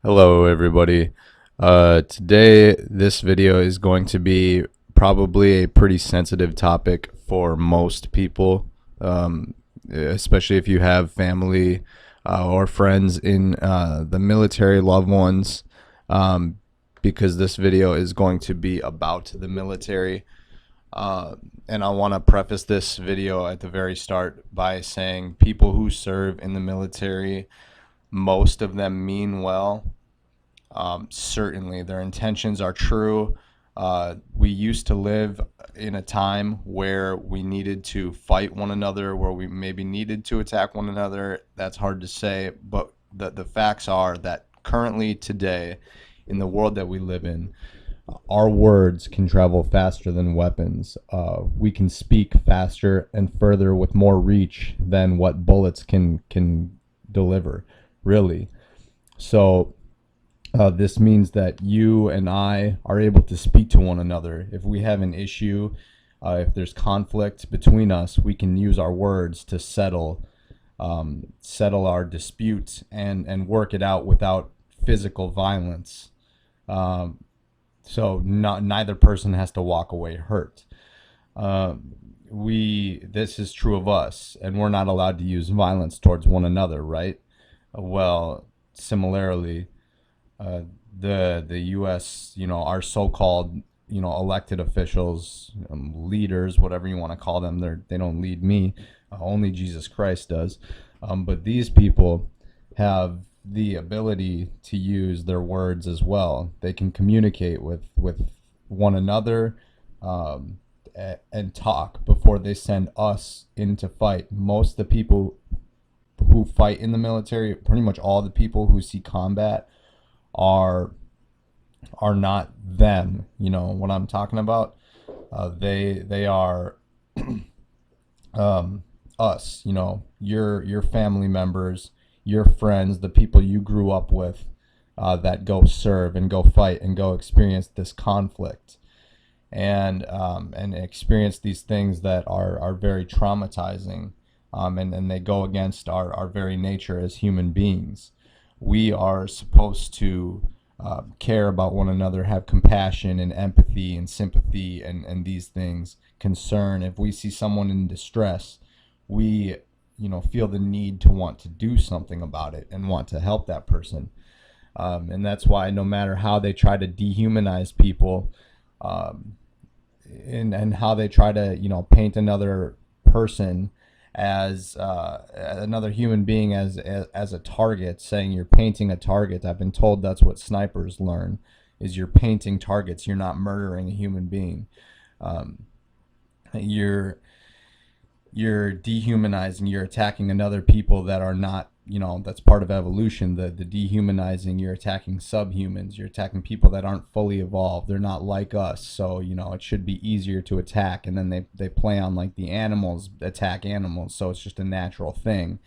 Hello, everybody. Today, this video is going to be probably a pretty sensitive topic for most people, especially if you have family or friends in the military, loved ones, um, because this video is going to be about the military. And I want to preface this video at the very start by saying people who serve in the military, most of them mean well. Certainly, their intentions are true. We used to live in a time where we needed to fight one another, where we maybe needed to attack one another. That's hard to say, but the facts are that currently, today, in the world that we live in, our words can travel faster than weapons. We can speak faster and further with more reach than what bullets can deliver, really. So this means that you and I are able to speak to one another. If we have an issue, if there's conflict between us, we can use our words to settle our disputes and work it out without physical violence. Um, neither person has to walk away hurt. This is true of us, and we're not allowed to use violence towards one another, right? Well, similarly, uh, the U.S., our so-called, elected officials, leaders, whatever you want to call them, they don't lead me. Only Jesus Christ does. But these people have the ability to use their words as well. They can communicate with one another, and talk before they send us in to fight. Most of the people who fight in the military, pretty much all the people who see combat, are are not them. You know what I'm talking about? They are us. Your family members, your friends, the people you grew up with, that go serve and go fight and go experience this conflict, and experience these things that are very traumatizing, and they go against our very nature as human beings. We are supposed to care about one another, have compassion and empathy and sympathy, and these things, concern. If we see someone in distress, we feel the need to want to do something about it and want to help that person. And that's why no matter how they try to dehumanize people, um, and how they try to paint another person as another human being as a target, saying you're painting a target. I've been told that's what snipers learn, is you're painting targets. You're not murdering a human being. Um, you're you're dehumanizing. You're attacking another people that are not, that's part of evolution. The dehumanizing, you're attacking subhumans. You're attacking people that aren't fully evolved. They're not like us. So it should be easier to attack. And then they play on like the animals attack animals, so it's just a natural thing.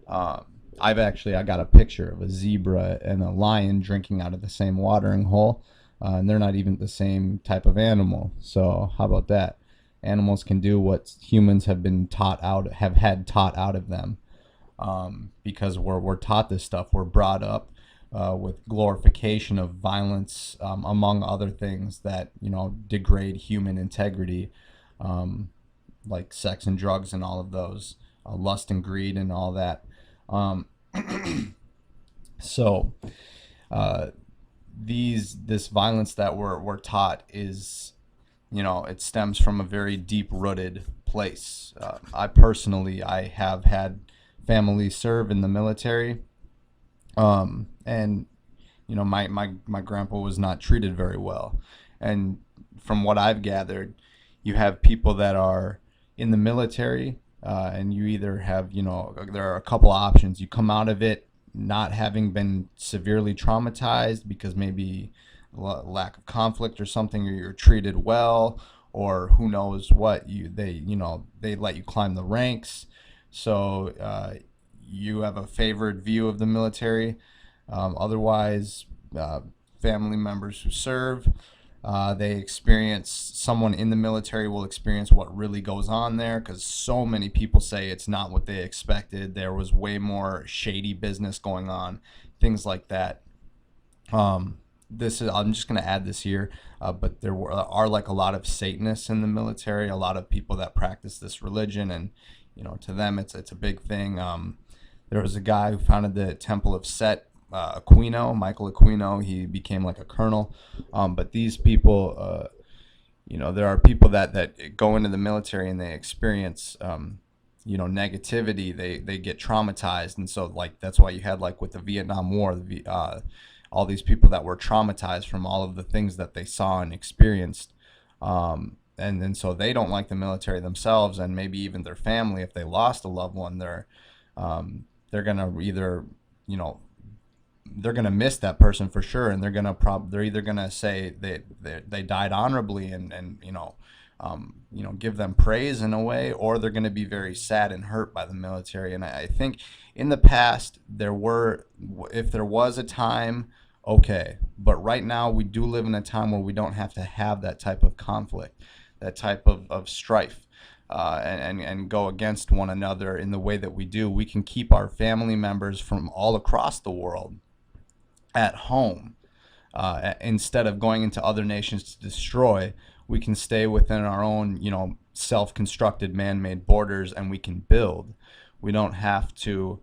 um, I got a picture of a zebra and a lion drinking out of the same watering hole, and they're not even the same type of animal. So how about that? Animals can do what humans have had taught out of them, because we're taught this stuff. We're brought up with glorification of violence, among other things that degrade human integrity, um, like sex and drugs and all of those, lust and greed and all that. Um, so uh, this violence that we're taught is, it stems from a very deep rooted place. I have had family serve in the military, and my grandpa was not treated very well. And from what I've gathered, you have people that are in the military, and you either have, there are a couple options. You come out of it not having been severely traumatized because maybe lack of conflict or something, or you're treated well, or who knows what, they let you climb the ranks. So you have a favored view of the military. Otherwise, uh, family members who serve, they experience, someone in the military will experience what really goes on there, because so many people say it's not what they expected. There was way more shady business going on, things like that. This is, I'm just going to add this here, but are like a lot of Satanists in the military, a lot of people that practice this religion, and to them it's a big thing. There was a guy who founded the Temple of Set, Aquino, Michael Aquino. He became like a colonel. But these people, there are people that go into the military and they experience, negativity. They get traumatized, and so like that's why you had like with the Vietnam War, all these people that were traumatized from all of the things that they saw and experienced. And so they don't like the military themselves, and maybe even their family. If they lost a loved one, they're gonna either, they're gonna miss that person for sure, and they're either gonna say they died honorably, and give them praise in a way, or they're gonna be very sad and hurt by the military. And I think in the past if there was a time, okay, but right now we do live in a time where we don't have to have that type of conflict, that type of strife, and go against one another in the way that we do. We can keep our family members from all across the world at home, instead of going into other nations to destroy. We can stay within our own, self-constructed man-made borders, and we can build. We don't have to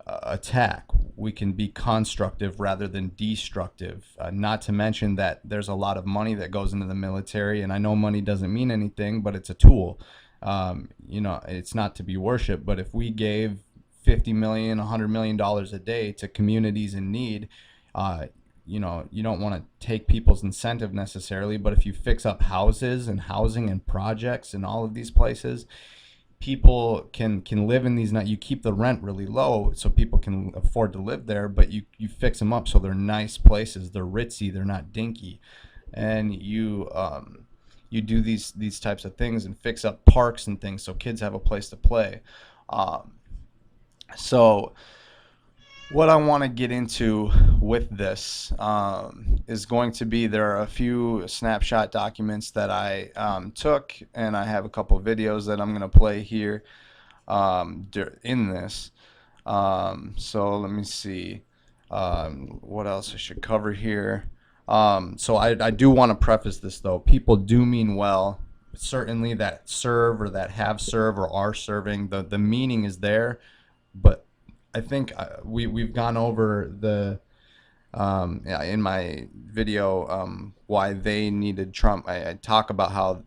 attack. We can be constructive rather than destructive. Not to mention that there's a lot of money that goes into the military, and I know money doesn't mean anything, but it's a tool. It's not to be worshipped, but if we gave $50 million, $100 million a day to communities in need, you don't want to take people's incentive necessarily, but if you fix up houses and housing and projects in all of these places, people can live in these. Not you keep the rent really low so people can afford to live there, but you fix them up so they're nice places, they're ritzy, they're not dinky, and you do these types of things and fix up parks and things so kids have a place to play. So what I want to get into with this, is going to be, there are a few snapshot documents that I took, and I have a couple videos that I'm going to play here in this. So let me see what else I should cover here. So I do want to preface this though. People do mean well. Certainly that serve or that have served or are serving, the meaning is there, but I think we've gone over in my video, why they needed Trump. I talk about how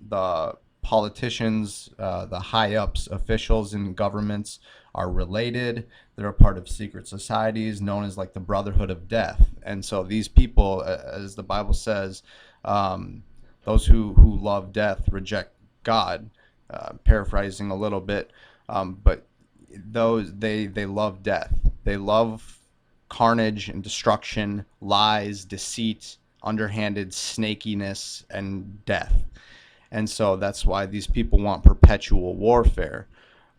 the politicians, the high ups, officials in governments are related. They're a part of secret societies known as like the Brotherhood of Death. And so these people, as the Bible says, those who love death reject God. Paraphrasing a little bit, but they love death. They love carnage and destruction, lies, deceit, underhanded snakiness, and death. And so that's why these people want perpetual warfare.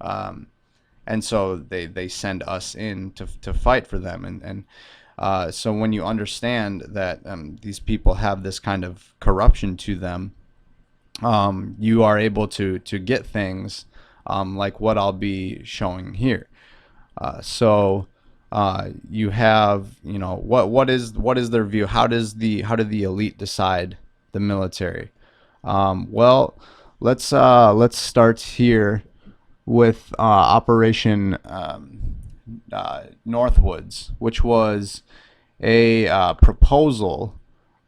And so they send us in to fight for them. And so when you understand that these people have this kind of corruption to them, you are able to get things like what I'll be showing here. So you have, what is their view? How do the elite decide the military? Well, let's start here with Operation Northwoods, which was a proposal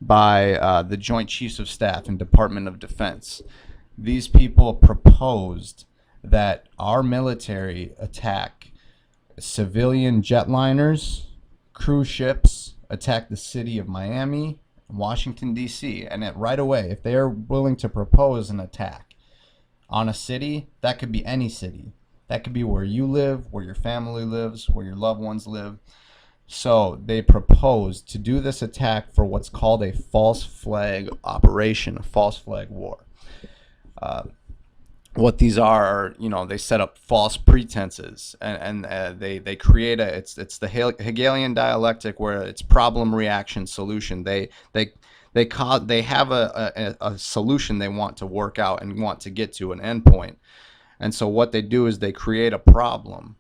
by the Joint Chiefs of Staff and Department of Defense. These people proposed that our military attack civilian jetliners, cruise ships, attack the city of Miami, Washington, D.C., and right away, if they are willing to propose an attack on a city, that could be any city. That could be where you live, where your family lives, where your loved ones live. So they proposed to do this attack for what's called a false flag operation, a false flag war. What these are, they set up false pretenses, and they create it's the Hegelian dialectic, where it's problem, reaction, solution. They have a solution they want to work out and want to get to an endpoint. And so what they do is they create a problem,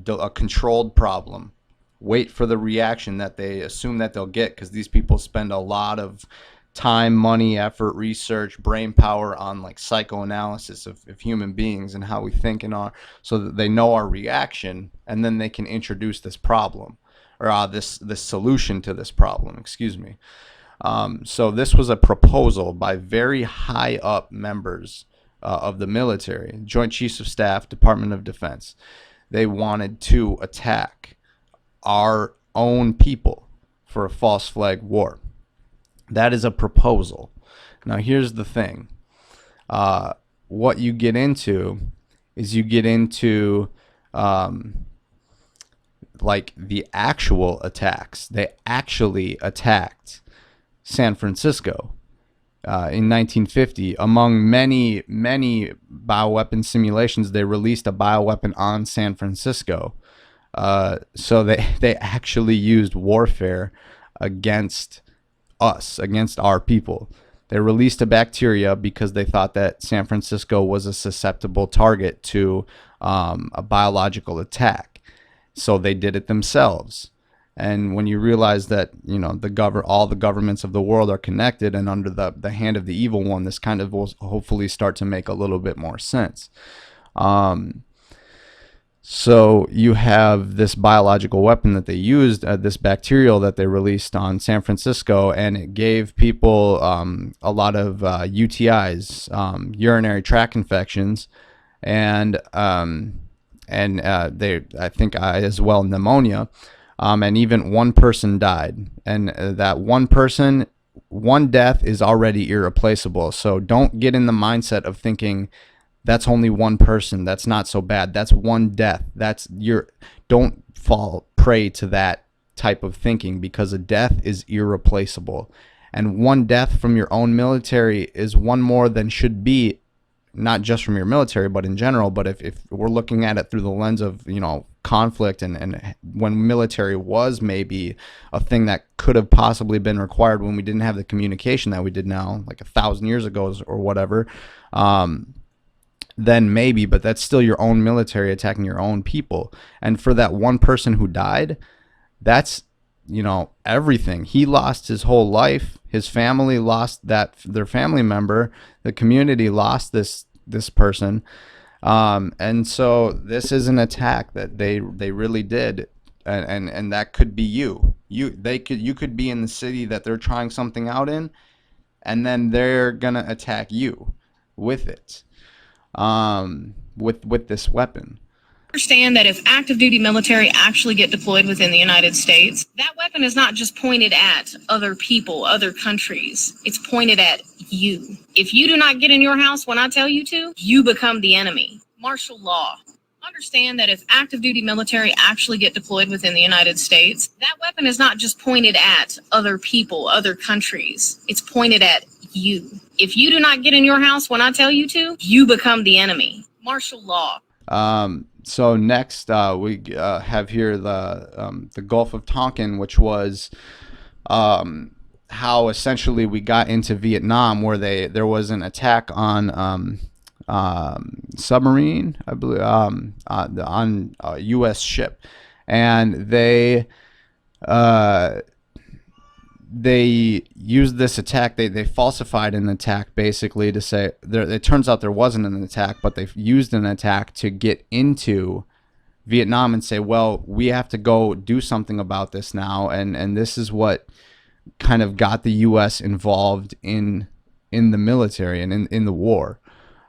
a controlled problem, wait for the reaction that they assume that they'll get, because these people spend a lot of time, money, effort, research, brain power on like psychoanalysis of human beings and how we think and are, so that they know our reaction, and then they can introduce this problem, or this solution to this problem, excuse me. So this was a proposal by very high up members of the military, Joint Chiefs of Staff, Department of Defense. They wanted to attack our own people for a false flag war. That is a proposal. Now, here's the thing. What you get into is you get into like the actual attacks. They actually attacked San Francisco in 1950. Among many bioweapon simulations, they released a bioweapon on San Francisco. So they actually used warfare against us, against our people. They released a bacteria because they thought that San Francisco was a susceptible target to a biological attack. So they did it themselves. And when you realize that, you know, all the governments of the world are connected and under the hand of the evil one, this kind of will hopefully start to make a little bit more sense. So you have this biological weapon that they used, this bacterial that they released on San Francisco, and it gave people a lot of UTIs, urinary tract infections, and they, I think, as well, pneumonia. And even one person died. And that one person, one death is already irreplaceable. So don't get in the mindset of thinking that's only one person, that's not so bad. That's one death. Don't fall prey to that type of thinking, because a death is irreplaceable. And one death from your own military is one more than should be, not just from your military, but in general. But if we're looking at it through the lens of, you know, conflict, and when military was maybe a thing that could have possibly been required when we didn't have the communication that we did now, like 1,000 years ago or whatever, then maybe, but that's still your own military attacking your own people. And for that one person who died, that's, you know, everything. He lost his whole life. His family lost their family member. The community lost this person. And so this is an attack that they really did. And that could be you. You could be in the city that they're trying something out in, and then they're gonna attack you with it. With this weapon. Understand that if active duty military actually get deployed within the United States, that weapon is not just pointed at other people, other countries. It's pointed at you. If you do not get in your house when I tell you to, you become the enemy. Martial law. Understand that if active duty military actually get deployed within the United States, that weapon is not just pointed at other people, other countries. It's pointed at you. If you do not get in your house when I tell you to, you become the enemy. Martial law. So next, we have here the Gulf of Tonkin, which was how essentially we got into Vietnam, where there was an attack on submarine, I believe, on a U.S. ship, and they used this attack. They falsified an attack basically to say it turns out there wasn't an attack, but they used an attack to get into Vietnam and say, well, we have to go do something about this now, and this is what kind of got the U.S. involved in the military and in the war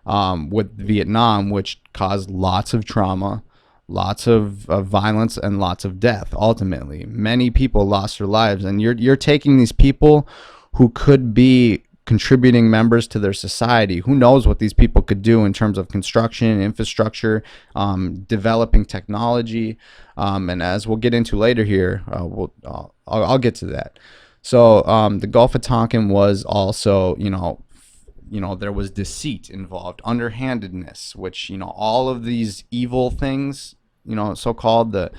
with Vietnam, which caused lots of trauma, lots of violence, and lots of death. Ultimately, many people lost their lives, and you're taking these people who could be contributing members to their society. Who knows what these people could do in terms of construction, infrastructure, developing technology, and as we'll get into later here, I'll get to that. So the Gulf of Tonkin was also, you know, there was deceit involved, underhandedness, which, you know, all of these evil things, you know, so-called, that,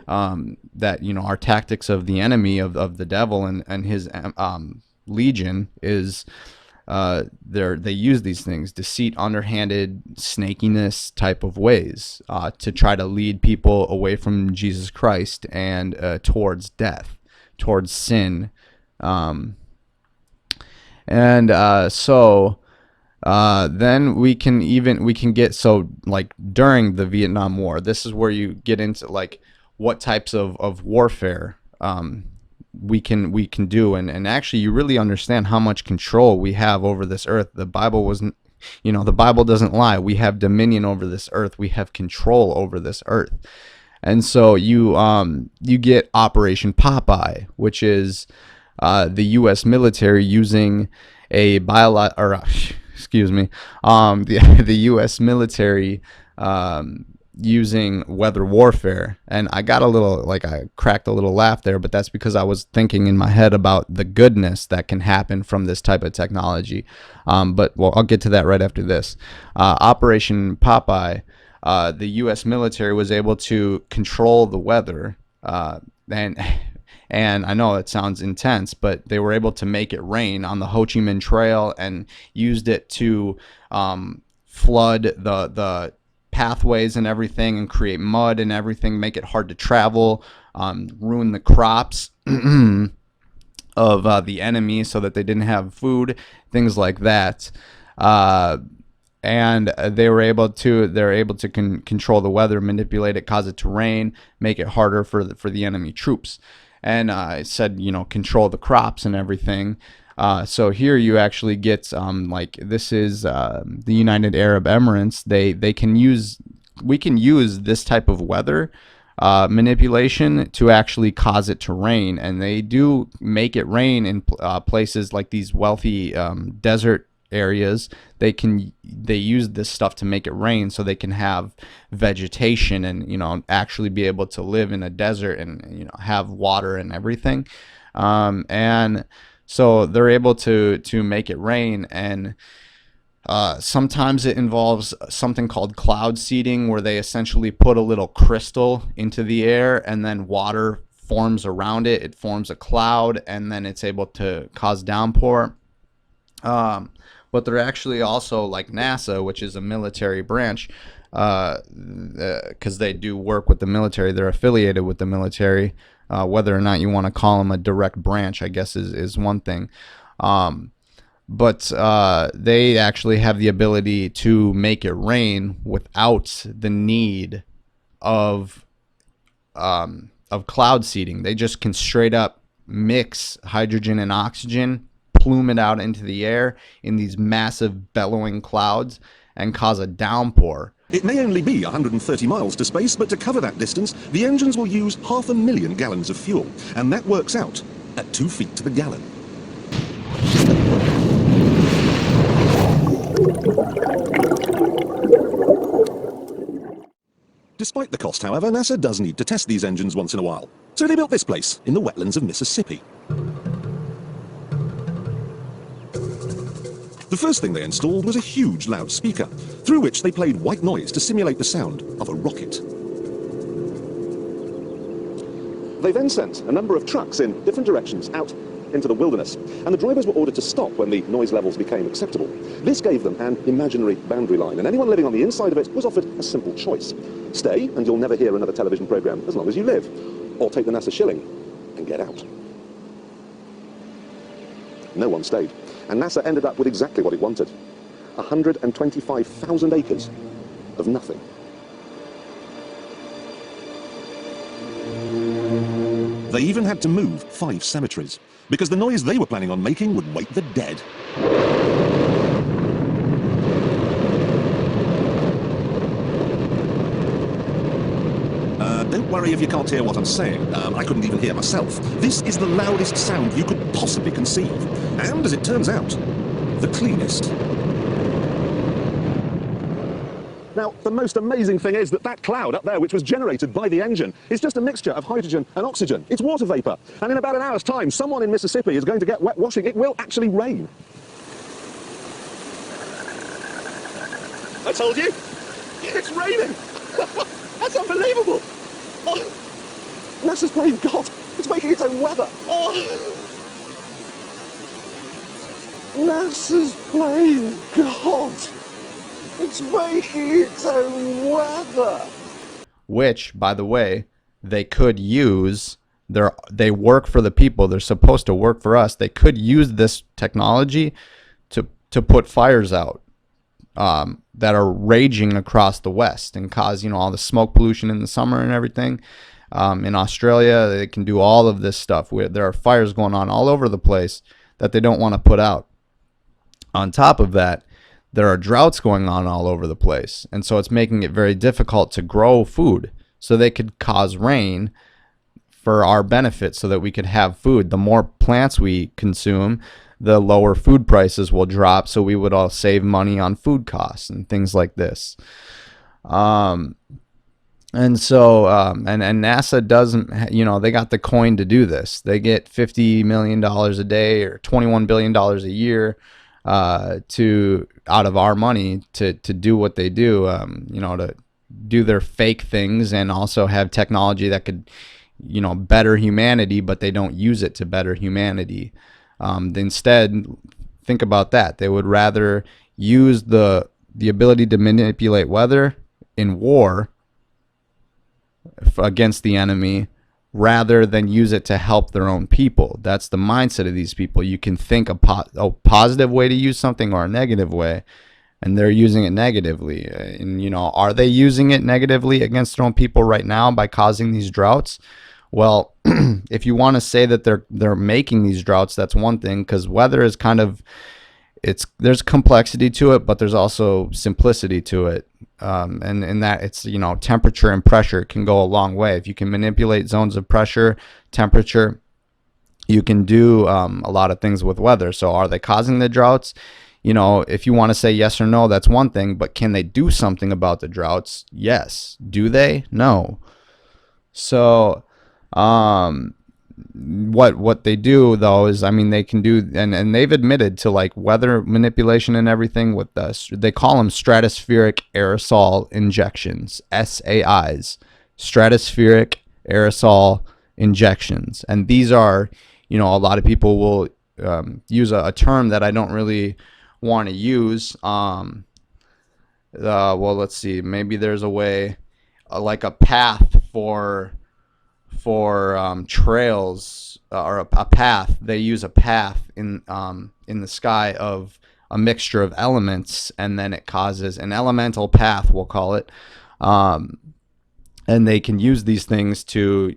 you know, are tactics of the enemy, of the devil and his legion, is they use these things, deceit, underhanded, snakiness type of ways, to try to lead people away from Jesus Christ and towards death, towards sin. So then we can get, so like during the Vietnam War, this is where you get into like what types of warfare we can do, and actually you really understand how much control we have over this earth. The Bible wasn't, the Bible doesn't lie. We have dominion over this earth. We have control over this earth. And so you get Operation Popeye, which is the U.S. military using the U.S. military using weather warfare. And I got I cracked a little laugh there, but that's because I was thinking in my head about the goodness that can happen from this type of technology. But I'll get to that right after this. Operation Popeye, the U.S. military was able to control the weather, and I know it sounds intense, but they were able to make it rain on the Ho Chi Minh Trail and used it to flood the pathways and everything, and create mud and everything, make it hard to travel, ruin the crops of the enemy so that they didn't have food, things like that. And they're able to control the weather, manipulate it, cause it to rain, make it harder for the enemy troops. And it said, control the crops and everything. So here you actually get this is the United Arab Emirates. We can use this type of weather manipulation to actually cause it to rain, and they do make it rain in places like these wealthy desert areas. They use this stuff to make it rain so they can have vegetation and actually be able to live in a desert and have water and everything. And so they're able to make it rain, and sometimes it involves something called cloud seeding, where they essentially put a little crystal into the air and then water forms around it. It forms a cloud, and then it's able to cause downpour. But they're actually also, like NASA, which is a military branch, because they do work with the military. They're affiliated with the military. Whether or not you want to call them a direct branch, I guess, is one thing. But they actually have the ability to make it rain without the need of cloud seeding. They just can straight up mix hydrogen and oxygen, plume it out into the air in these massive bellowing clouds, and cause a downpour. It may only be 130 miles to space, but to cover that distance, the engines will use 500,000 gallons of fuel, and that works out at 2 feet to the gallon. Despite the cost, however, NASA does need to test these engines once in a while. So they built this place in the wetlands of Mississippi. The first thing they installed was a huge loudspeaker, through which they played white noise to simulate the sound of a rocket. They then sent a number of trucks in different directions out into the wilderness, and the drivers were ordered to stop when the noise levels became acceptable. This gave them an imaginary boundary line, and anyone living on the inside of it was offered a simple choice. Stay, and you'll never hear another television program as long as you live, or take the NASA shilling and get out. No one stayed, and NASA ended up with exactly what it wanted: 125,000 acres of nothing. They even had to move 5 cemeteries, because the noise they were planning on making would wake the dead. Don't worry if you can't hear what I'm saying. I couldn't even hear myself. This is the loudest sound you could possibly conceive. And, as it turns out, the cleanest. Now, the most amazing thing is that that cloud up there, which was generated by the engine, is just a mixture of hydrogen and oxygen. It's water vapor. And in about an hour's time, someone in Mississippi is going to get wet washing. It will actually rain. I told you! It's raining! That's unbelievable! Oh, NASA's playing God. It's making its own weather. Oh. NASA's playing God. It's making its own weather. Which, by the way, they could use. They work for the people. They're supposed to work for us. They could use this technology to put fires out that are raging across the West and cause all the smoke pollution in the summer and everything. In Australia, they can do all of this stuff. There are fires going on all over the place that they don't want to put out. On top of that, there are droughts going on all over the place. And so it's making it very difficult to grow food. So they could cause rain for our benefit so that we could have food. The more plants we consume, the lower food prices will drop. So we would all save money on food costs and things like this. And so, and NASA doesn't, they got the coin to do this. They get $50 million a day or $21 billion a year out of our money to do what they do, to do their fake things and also have technology that could, better humanity, but they don't use it to better humanity. Instead, think about that. They would rather use the ability to manipulate weather in war against the enemy rather than use it to help their own people. That's the mindset of these people. You can think a positive way to use something or a negative way, and they're using it negatively. And are they using it negatively against their own people right now by causing these droughts? Well, if you want to say that they're making these droughts, that's one thing, because weather is kind of, there's complexity to it, but there's also simplicity to it. And in that it's, temperature and pressure can go a long way. If you can manipulate zones of pressure, temperature, you can do a lot of things with weather. So are they causing the droughts? If you want to say yes or no, that's one thing, but can they do something about the droughts? Yes. Do they? No. So, what they do though is, they can do, and they've admitted to like weather manipulation and everything with us. They call them stratospheric aerosol injections, SAIs, stratospheric aerosol injections. And these are, a lot of people will use a term that I don't really want to use. Well, let's see, maybe there's a way, like a path for trails, or a path. They use a path in the sky of a mixture of elements, and then it causes an elemental path, we'll call it. And they can use these things to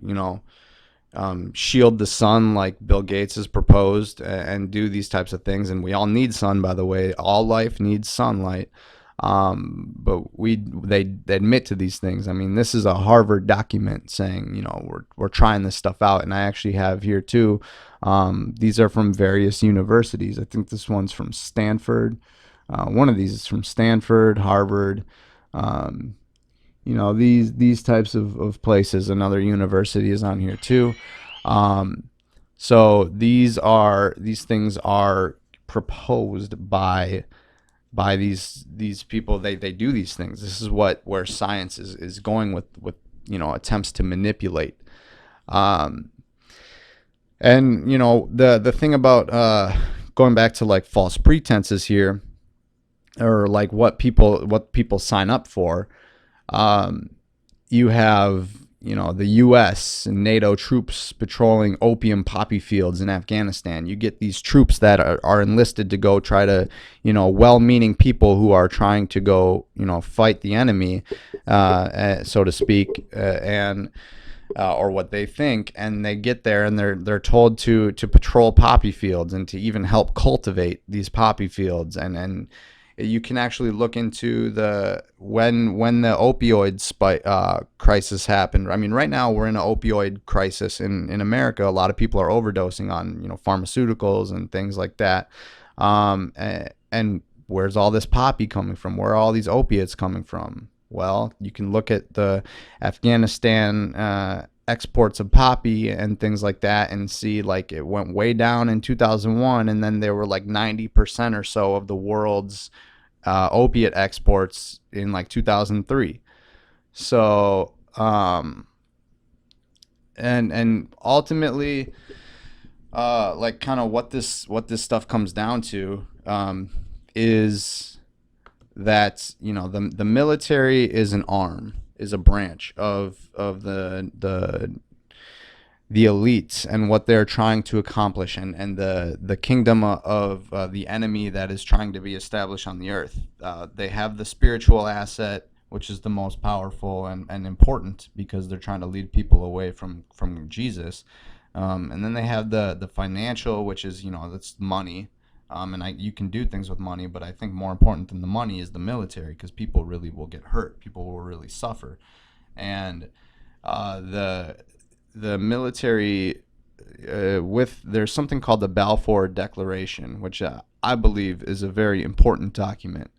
shield the sun, like Bill Gates has proposed, and do these types of things. And we all need sun, by the way. All life needs sunlight. But they admit to these things. This is a Harvard document saying, we're trying this stuff out. And I actually have here too. These are from various universities. I think this one's from Stanford. One of these is from Stanford, Harvard. These types of places. Another university is on here too. So these things are proposed by these people. They do these things. This is where science is going with attempts to manipulate. And the thing about going back to like false pretenses here, or like what people sign up for. You have the U.S. and NATO troops patrolling opium poppy fields in Afghanistan. You get these troops that are enlisted to go try to, well-meaning people who are trying to go, fight the enemy, so to speak, and or what they think. And they get there and they're told to patrol poppy fields and to even help cultivate these poppy fields. And you can actually look into when the opioid crisis happened. Right now we're in an opioid crisis in America. A lot of people are overdosing on pharmaceuticals and things like that. And where's all this poppy coming from? Where are all these opiates coming from? Well, you can look at the Afghanistan exports of poppy and things like that and see like it went way down in 2001, and then there were like 90% or so of the world's opiate exports in like 2003. So and ultimately Like kind of what this stuff comes down to, is that the military is an arm, is a branch of the elites and what they're trying to accomplish, and the kingdom of the enemy that is trying to be established on the earth. They have the spiritual asset, which is the most powerful and important, because they're trying to lead people away from Jesus. And then they have the financial, which is, that's money. You can do things with money, but I think more important than the money is the military, because people really will get hurt. People will really suffer. And the military, there's something called the Balfour Declaration, which I believe is a very important document.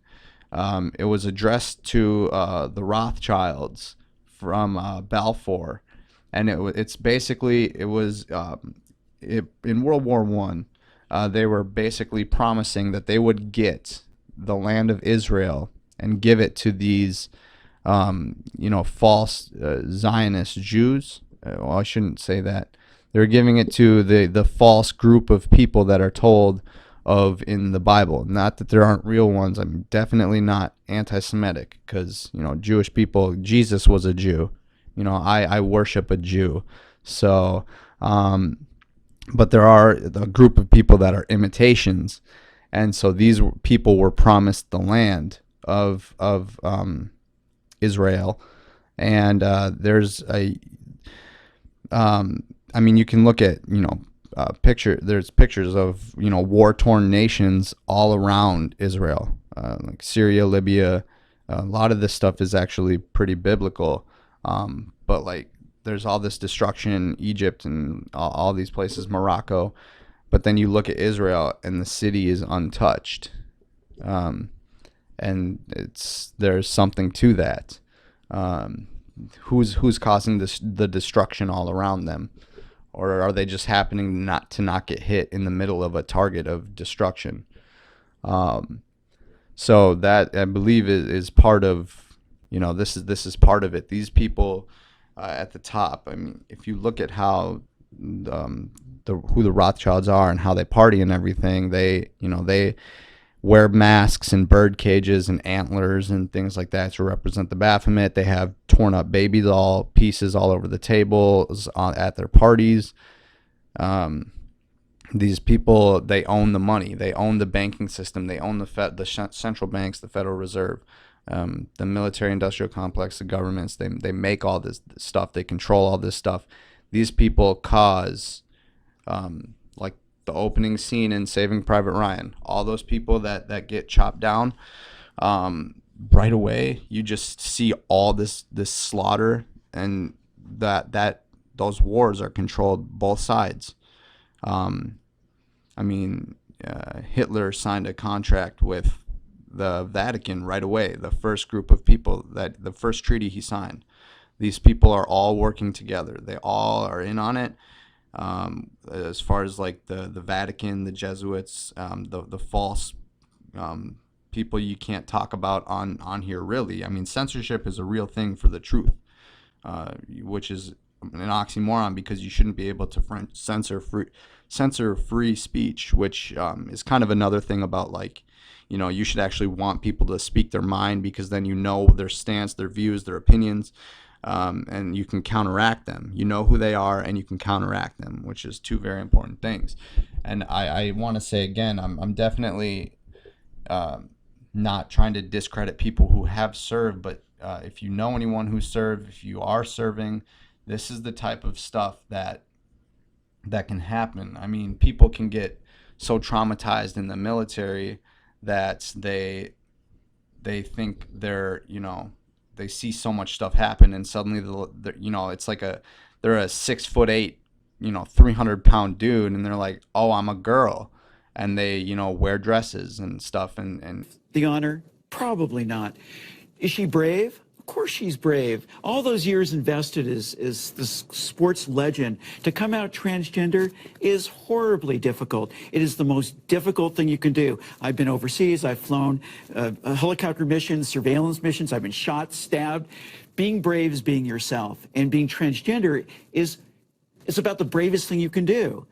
It was addressed to the Rothschilds from Balfour, and it's basically, it was in World War One. They were basically promising that they would get the land of Israel and give it to these false Zionist Jews. Well, I shouldn't say that. They're giving it to the false group of people that are told of in the Bible. Not that there aren't real ones. I'm definitely not anti-Semitic, because Jewish people. Jesus was a Jew. I worship a Jew. So, but there are a group of people that are imitations, and so these people were promised the land of Israel, and there's a you can look at there's pictures of war-torn nations all around Israel, like Syria, Libya. A lot of this stuff is actually pretty biblical, but like there's all this destruction in Egypt and all these places, Morocco, but then you look at Israel and the city is untouched, and there's something to that. Who's causing the destruction all around them? Or are they just happening not get hit in the middle of a target of destruction? So that, I believe, is part of, this is part of it. These people at the top. I mean, if you look at how who the Rothschilds are and how they party and everything, they wear masks and bird cages and antlers and things like that to represent the Baphomet. They have torn up baby doll pieces all over the tables at their parties. These people, they own the money. They own the banking system. They own the central banks, the Federal Reserve, the military-industrial complex, the governments. They make all this stuff. They control all this stuff. These people cause, like the opening scene in Saving Private Ryan, all those people that get chopped down, right away, you just see all this slaughter, and that those wars are controlled both sides. Hitler signed a contract with the Vatican right away. The first group of people, the first treaty he signed, these people are all working together. They all are in on it. As far as like the Vatican, the Jesuits, the false people you can't talk about on here, really. I mean, censorship is a real thing for the truth, which is an oxymoron, because you shouldn't be able to censor free speech, which is kind of another thing about, like, you should actually want people to speak their mind, because then their stance, their views, their opinions, and you can counteract them. You know who they are, and you can counteract them, which is two very important things. And I want to say again, I'm definitely not trying to discredit people who have served, but if you know anyone who served, if you are serving, this is the type of stuff that can happen. I mean, people can get so traumatized in the military that they think they see so much stuff happen, and suddenly it's like they're a 6'8", 300-pound dude, and they're like, oh, I'm a girl, and they wear dresses and stuff, and the honor? Probably not. Is she brave? Of course she's brave. All those years invested as this sports legend, to come out transgender is horribly difficult. It is the most difficult thing you can do. I've been overseas. I've flown helicopter missions, surveillance missions. I've been shot, stabbed. Being brave is being yourself. And being transgender is about the bravest thing you can do.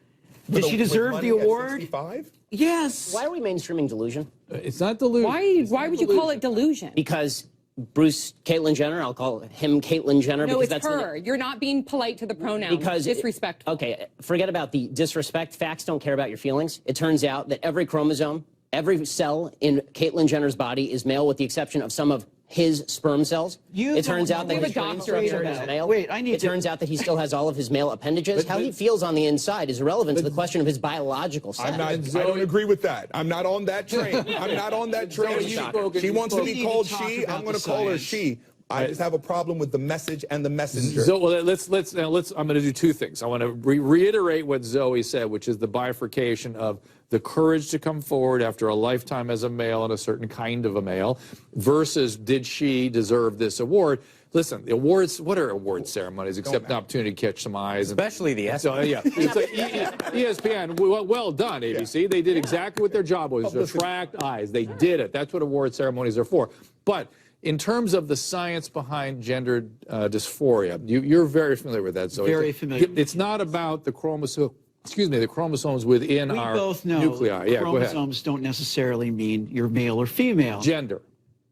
Did she deserve the award? 65? Yes. Why are we mainstreaming delusion? It's not delusion. Why would you call it delusion? Because Bruce Caitlyn Jenner, I'll call him Caitlyn Jenner. No, because it's her. You're not being polite to the pronouns. Because disrespectful. Okay, forget about the disrespect. Facts don't care about your feelings. It turns out that every chromosome, every cell in Caitlyn Jenner's body is male, with the exception of some of his sperm cells. It turns out that his brain structure is male. It turns out that he still has all of his male appendages. How he feels on the inside is irrelevant to the question of his biological sex. I don't agree with that. I'm not on that train. I'm not on that train. She wants to be called she. I'm going to call her she. I just have a problem with the message and the messenger. So well, let's I'm going to do two things. I want to reiterate what Zoe said, which is the bifurcation of the courage to come forward after a lifetime as a male and a certain kind of a male versus did she deserve this award? Listen, the awards, what are award ceremonies except an opportunity to catch some eyes? Especially the ESPN. So, yeah, it's like ESPN, well done, ABC. Yeah. They did exactly what their job was, attract eyes. They did it. That's what award ceremonies are for. But in terms of the science behind gender dysphoria, you're very familiar with that, Zoe. Very familiar. It's not about the the chromosomes within We our both know nuclei. Yeah, go ahead. chromosomes don't necessarily mean you're male or female. Gender.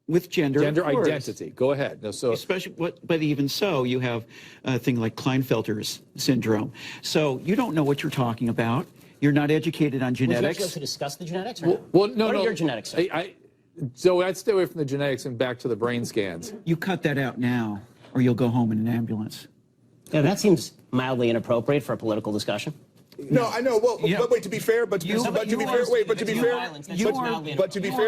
With gender of course. Identity. Go ahead. No, so especially, but even so, you have a thing like Klinefelter's syndrome. So you don't know what you're talking about. You're not educated on genetics. Would you like to discuss the genetics? Or well, no, what no. are your genetics? So I'd stay away from the genetics and back to the brain scans. You cut that out now, or you'll go home in an ambulance. Yeah, that seems mildly inappropriate for a political discussion. No, I know. Well, but wait. To be fair, but to be fair,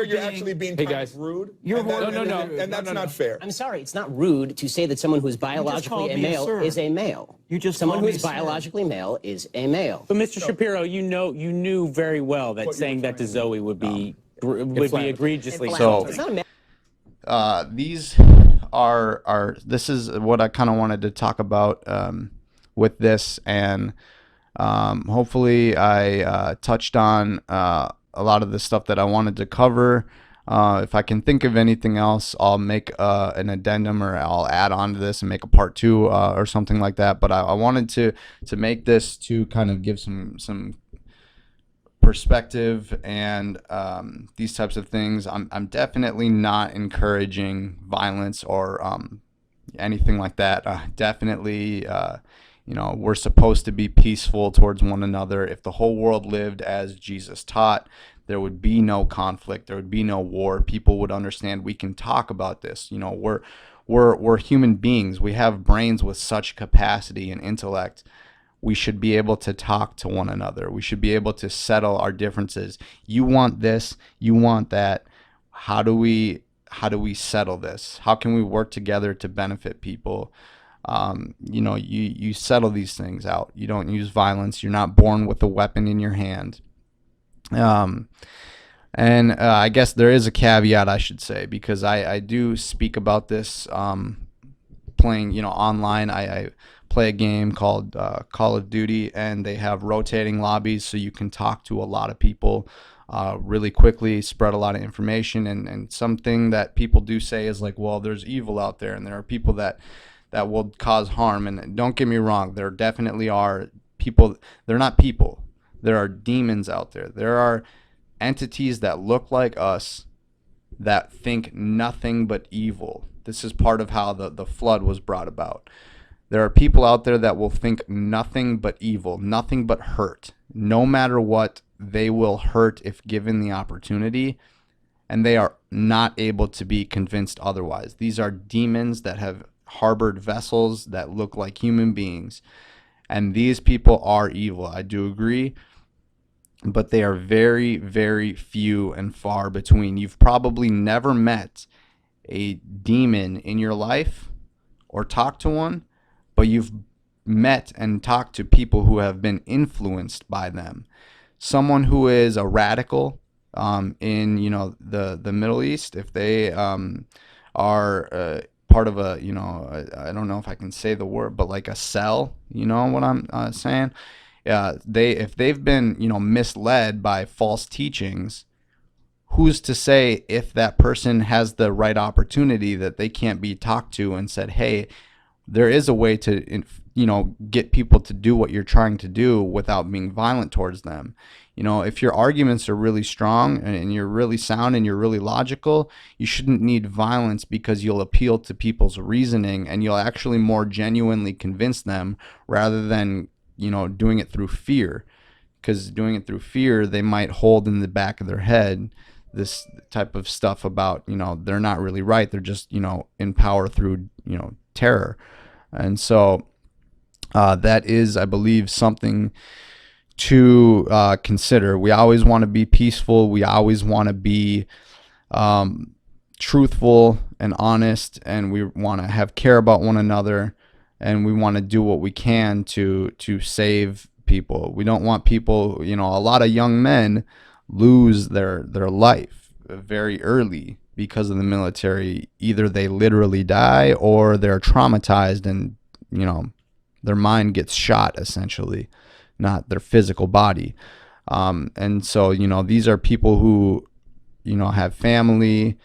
you're actually being rude. And that's not fair. I'm sorry, it's not rude to say that someone who is biologically a male is a male. Someone who is biologically male is a male. But Mr. Shapiro, you knew very well that saying that to Zoe would be egregiously So these are this is what I kind of wanted to talk about with this, and hopefully I touched on a lot of the stuff that I wanted to cover. If I can think of anything else, I'll make an addendum, or I'll add on to this and make a part 2 or something like that. But I wanted to make this to kind of give some perspective and these types of things. I'm definitely not encouraging violence or anything like that. Definitely, we're supposed to be peaceful towards one another. If the whole world lived as Jesus taught, there would be no conflict. There would be no war. People would understand we can talk about this. We're human beings. We have brains with such capacity and intellect. We should be able to talk to one another. We should be able to settle our differences. You want this, you want that. How do we settle this? How can we work together to benefit people? You settle these things out. You don't use violence. You're not born with a weapon in your hand. I guess there is a caveat, I should say, because I do speak about this playing, online. I play a game called Call of Duty, and they have rotating lobbies, so you can talk to a lot of people really quickly, spread a lot of information. And something that people do say is like, well, there's evil out there, and there are people that will cause harm. And don't get me wrong, there definitely are people. They're not people. There are demons out there. There are entities that look like us that think nothing but evil. This is part of how the flood was brought about. There are people out there that will think nothing but evil, nothing but hurt. No matter what, they will hurt if given the opportunity, and they are not able to be convinced otherwise. These are demons that have harbored vessels that look like human beings, and these people are evil. I do agree, but they are very, very few and far between. You've probably never met a demon in your life or talked to one, but you've met and talked to people who have been influenced by them. Someone who is a radical in the Middle East, if they are part of a I don't know if I can say the word, but like a cell, you know what I'm saying? If they've been misled by false teachings, who's to say if that person has the right opportunity that they can't be talked to and said, hey, there is a way to, get people to do what you're trying to do without being violent towards them. If your arguments are really strong and you're really sound and you're really logical, you shouldn't need violence, because you'll appeal to people's reasoning and you'll actually more genuinely convince them, rather than, doing it through fear. Because doing it through fear, they might hold in the back of their head this type of stuff about, they're not really right. They're just, in power through, terror. And so that is, I believe, something to consider. We always want to be peaceful. We always want to be truthful and honest, and we want to have care about one another, and we want to do what we can to save people. We don't want people, a lot of young men lose their life very early because of the military. Either they literally die or they're traumatized and, their mind gets shot, essentially, not their physical body. And so, these are people who, have family,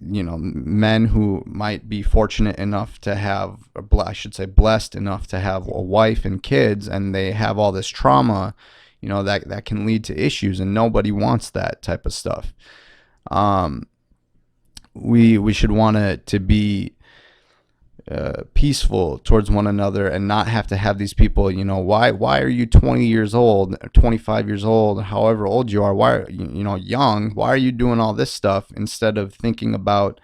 men who might be fortunate enough to have, I should say blessed enough to have a wife and kids, and they have all this trauma, that can lead to issues, and nobody wants that type of stuff. We should want it to be peaceful towards one another, and not have to have these people, why are you 20 years old, 25 years old, however old you are, why are you, young, why are you doing all this stuff, instead of thinking about,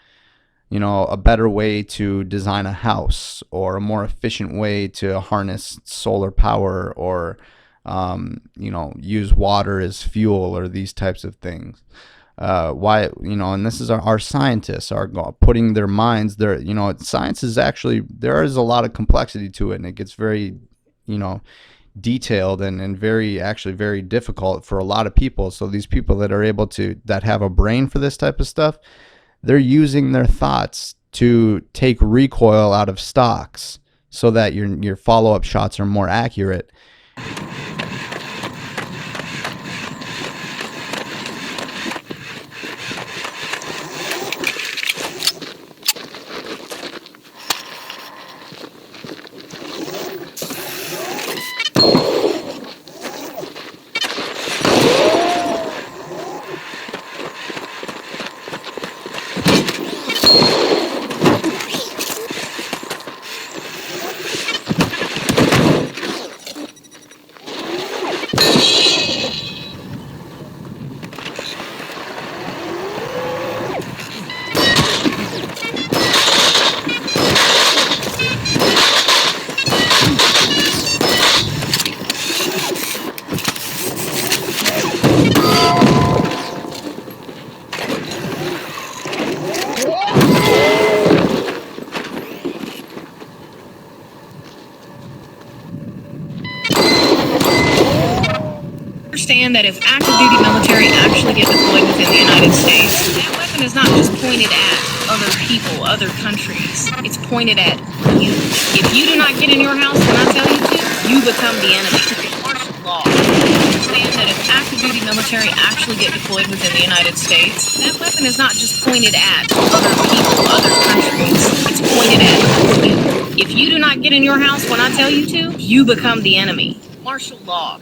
a better way to design a house, or a more efficient way to harness solar power, or use water as fuel, or these types of things. Why, and this is our scientists are putting their minds there. Science is actually, there is a lot of complexity to it, and it gets very, detailed and very difficult for a lot of people. So these people that are able to, that have a brain for this type of stuff, they're using their thoughts to take recoil out of stocks, so that your follow-up shots are more accurate. Understand that if active duty military actually get deployed within the United States, that weapon is not just pointed at other people, other countries. It's pointed at you. If you do not get in your house when I tell you to, you become the enemy. It's martial law. Understand that if active duty military actually get deployed within the United States, that weapon is not just pointed at other people, other countries. It's pointed at you. If you do not get in your house when I tell you to, you become the enemy. Martial law.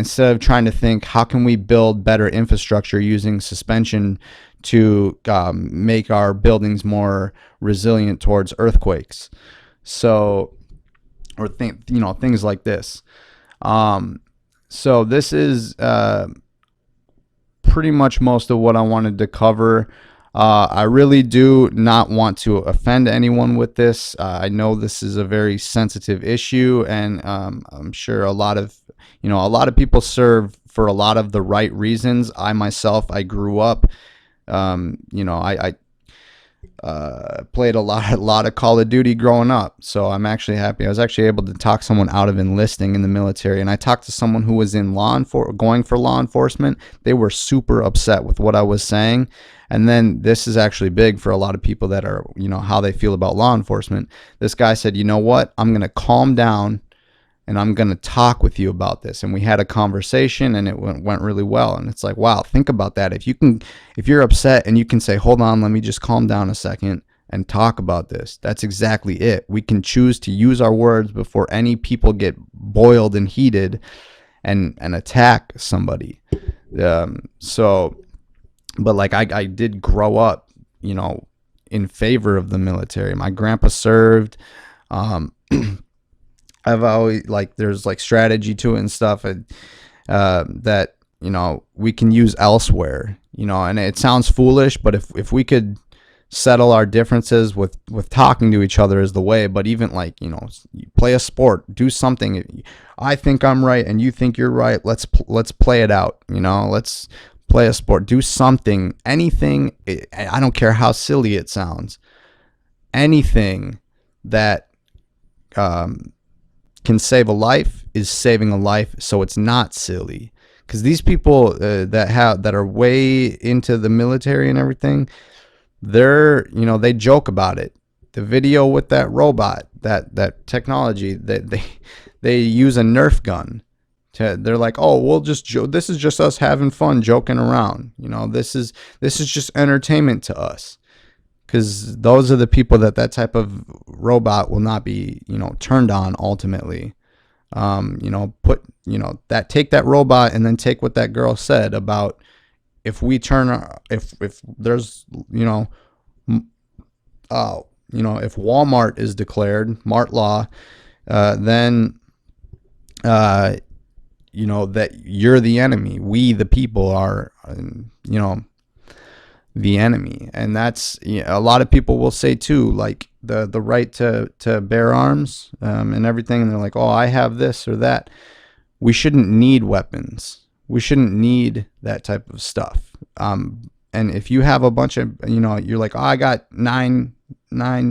instead of trying to think how can we build better infrastructure using suspension to make our buildings more resilient towards earthquakes. So, or things like this. So this is pretty much most of what I wanted to cover. I really do not want to offend anyone with this. I know this is a very sensitive issue, and I'm sure a lot of people serve for a lot of the right reasons. I myself, I grew up, I played a lot of Call of Duty growing up, so I'm actually happy. I was actually able to talk someone out of enlisting in the military, and I talked to someone who was in going for law enforcement. They were super upset with what I was saying, and then this is actually big for a lot of people that are, how they feel about law enforcement. This guy said, you know what, I'm gonna calm down and I'm going to talk with you about this. And we had a conversation, and it went really well. And it's like, wow, think about that. If you're upset and you can say, hold on, let me just calm down a second and talk about this. That's exactly it. We can choose to use our words before any people get boiled and heated and attack somebody. But like I did grow up, in favor of the military. My grandpa served, I've always there's strategy to it and stuff that we can use elsewhere, and it sounds foolish, but if we could settle our differences with talking to each other is the way. But even play a sport, do something. I think I'm right and you think you're right. Let's play it out. Let's play a sport, do something, anything. I don't care how silly it sounds. Anything that can save a life is saving a life, so it's not silly. Because these people that are way into the military and everything, they joke about it. The video with that robot, that technology, that they use a Nerf gun. They're like, oh, we'll just this is just us having fun, joking around. This is just entertainment to us. Because those are the people that type of robot will not be, turned on ultimately. Take that robot and then take what that girl said about if there's, if Walmart is declared Mart law, then, that you're the enemy. We, the people, are, the enemy. And that's, a lot of people will say too, the right to bear arms and everything, and they're like, oh, I have this or that. We shouldn't need weapons. We shouldn't need that type of stuff. And if you have a bunch of, you're like, oh, I got nine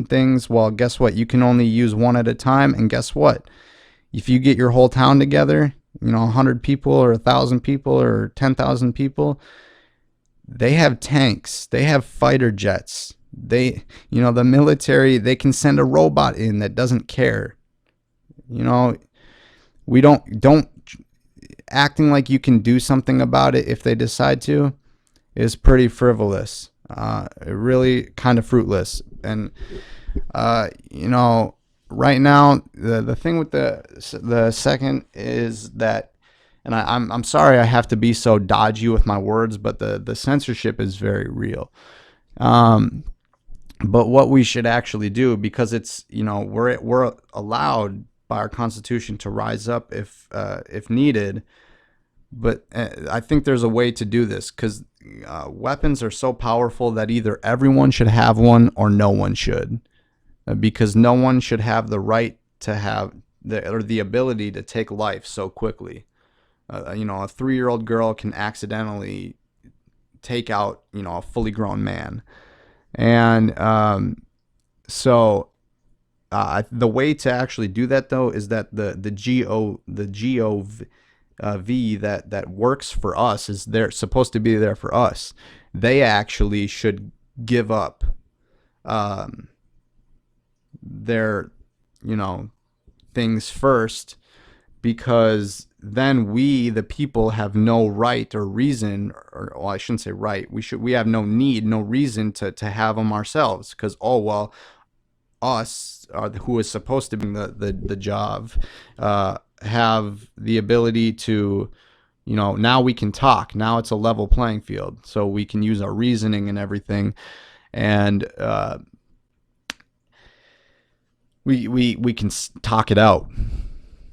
things. Well, guess what? You can only use one at a time. And guess what? If you get your whole town together, 100 people or 1,000 people or 10,000 people, they have tanks, they have fighter jets. The military, they can send a robot in that doesn't care. We don't acting like you can do something about it if they decide to is pretty frivolous. Really kind of fruitless. And right now the thing with the second is that, and I'm sorry I have to be so dodgy with my words, but the censorship is very real. But what we should actually do, because it's, we're allowed by our Constitution to rise up if needed. But I think there's a way to do this, because weapons are so powerful that either everyone should have one or no one should, because no one should have the right to have the ability to take life so quickly. A 3-year-old girl can accidentally take out, a fully grown man. And the way to actually do that, though, is that the GOV that works for us, is they're supposed to be there for us. They actually should give up their things first, because then we, the people, have no right or reason, or well, I shouldn't say right. We have no need, no reason to have them ourselves, because us are who is supposed to be the job, have the ability to now we can talk. Now it's a level playing field, so we can use our reasoning and everything, and we can talk it out.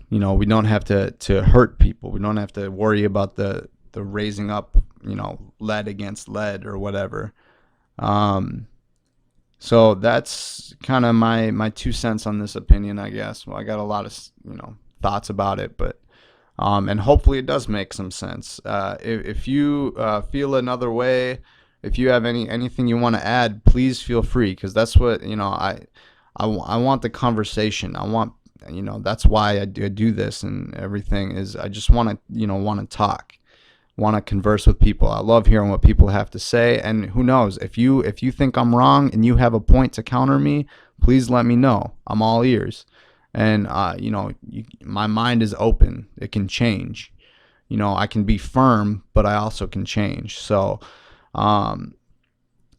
We don't have to hurt people. We don't have to worry about the raising up, lead against lead or whatever. So that's kind of my 2 cents on this opinion, I guess. Well, I got a lot of, thoughts about it, but and hopefully it does make some sense. If you feel another way, if you have anything you want to add, please feel free, because that's what, I want the conversation. I want, that's why I do this and everything, is I just want to talk, want to converse with people. I love hearing what people have to say. And who knows, if you think I'm wrong and you have a point to counter me, please let me know. I'm all ears. And, my mind is open. It can change. I can be firm, but I also can change. So,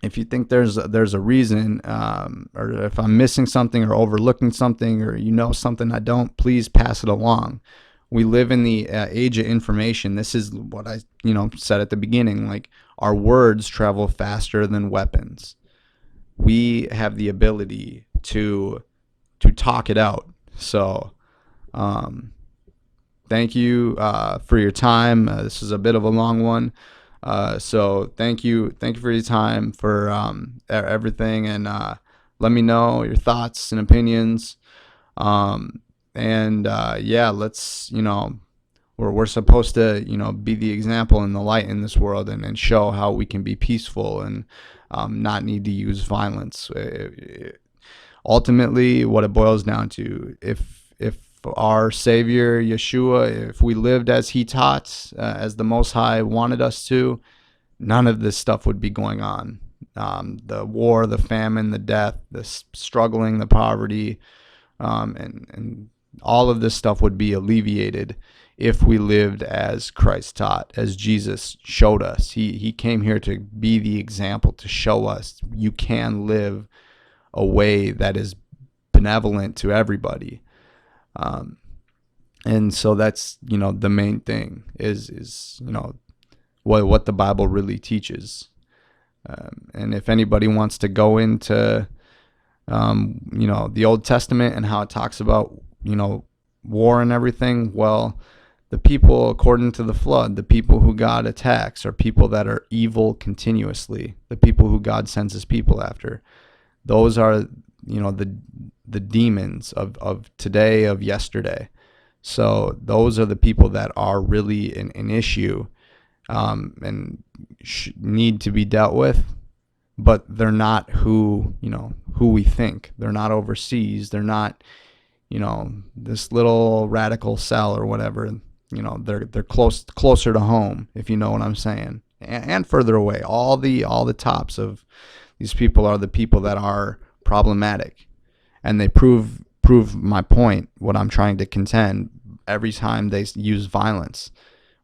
if you think there's a reason, or if I'm missing something or overlooking something, or something I don't, please pass it along. We live in the age of information. This is what I said at the beginning. Like, our words travel faster than weapons. We have the ability to talk it out. So, thank you for your time. This is a bit of a long one. So thank you for your time, for everything, and let me know your thoughts and opinions. Yeah, let's, we're supposed to, be the example and the light in this world, and show how we can be peaceful and not need to use violence. Ultimately, what it boils down to, if our Savior Yeshua, if we lived as he taught, as the Most High wanted us to, none of this stuff would be going on. The war, the famine, the death, the struggling, the poverty, and all of this stuff would be alleviated if we lived as Christ taught, as Jesus showed us. He came here to be the example, to show us you can live a way that is benevolent to everybody. And so that's, the main thing is what the Bible really teaches. And if anybody wants to go into, the Old Testament and how it talks about, war and everything, well, the people, according to the flood, the people who God attacks are people that are evil continuously. The people who God sends his people after. Those are, the demons of today, of yesterday. So those are the people that are really an issue, and need to be dealt with, but they're not who we think. They're not overseas. They're not, this little radical cell or whatever. They're closer to home, if you know what I'm saying, and further away. All the tops of these people are the people that are problematic. And they prove my point, what I'm trying to contend, every time they use violence,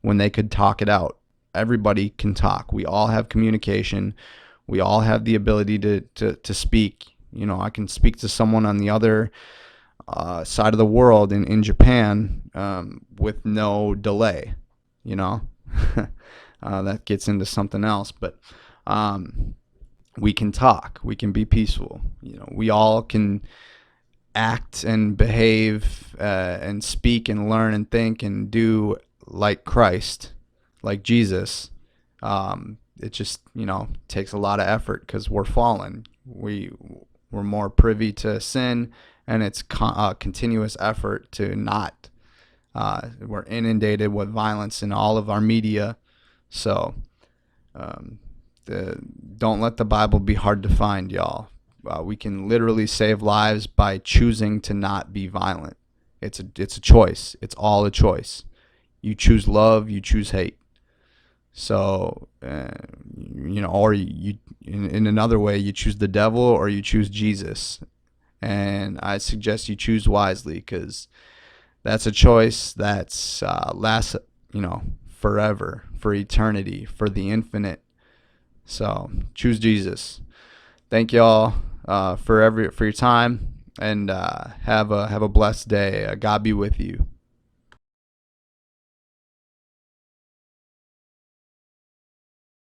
when they could talk it out. Everybody can talk. We all have communication. We all have the ability to speak. I can speak to someone on the other side of the world in Japan with no delay. That gets into something else, but we can talk. We can be peaceful. We all can act and behave and speak and learn and think and do like Christ, like Jesus. It just, takes a lot of effort because we're fallen. We're more privy to sin, and it's continuous effort to not. We're inundated with violence in all of our media. So don't let the Bible be hard to find, y'all. We can literally save lives by choosing to not be violent. It's a choice. It's all a choice. You choose love, you choose hate. So, or you, in another way, you choose the devil or you choose Jesus. And I suggest you choose wisely, because that's a choice that's lasts, forever, for eternity, for the infinite. So choose Jesus. Thank y'all for your time, and have a blessed day. God be with you.